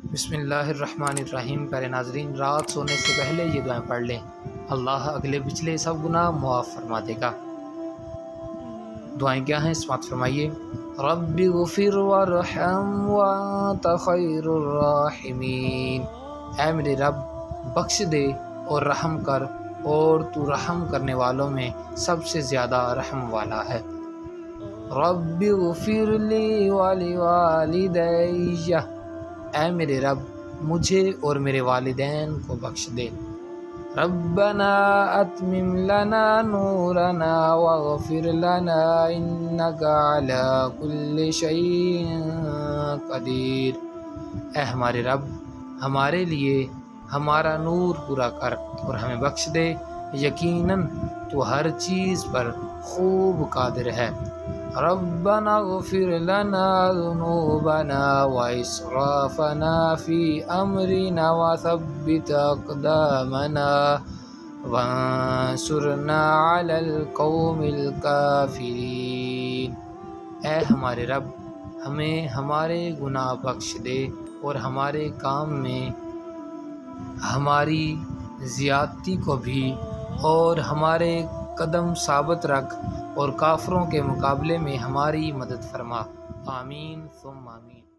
بسم اللہ الرحمن الرحیم۔ پیارے ناظرین، رات سونے سے پہلے یہ دعائیں پڑھ لیں، اللہ اگلے پچھلے سب گناہ معاف فرما دے گا۔ دعائیں کیا ہیں؟ سماعت فرمائیے۔ رب اغفر وارحم وانت خیر الراحمین، اے میرے رب بخش دے اور رحم کر، اور تو رحم کرنے والوں میں سب سے زیادہ رحم والا ہے۔ رب اغفر لی ولوالدی، اے میرے رب مجھے اور میرے والدین کو بخش دے۔ ربنا اتمم لنا نورنا واغفر لنا انک علی کل شیء قدیر، اے ہمارے رب ہمارے لیے ہمارا نور پورا کر اور ہمیں بخش دے، یقیناً تو ہر چیز پر خوب قادر ہے۔ ربنا اغفر لنا ذنوبنا واسرافنا فی امرنا وثبت اقدامنا وانصرنا علی القوم الکافرین، اے ہمارے رب ہمیں ہمارے گناہ بخش دے اور ہمارے کام میں ہماری زیادتی کو بھی، اور ہمارے قدم ثابت رکھ اور کافروں کے مقابلے میں ہماری مدد فرما۔ آمین ثم آمین۔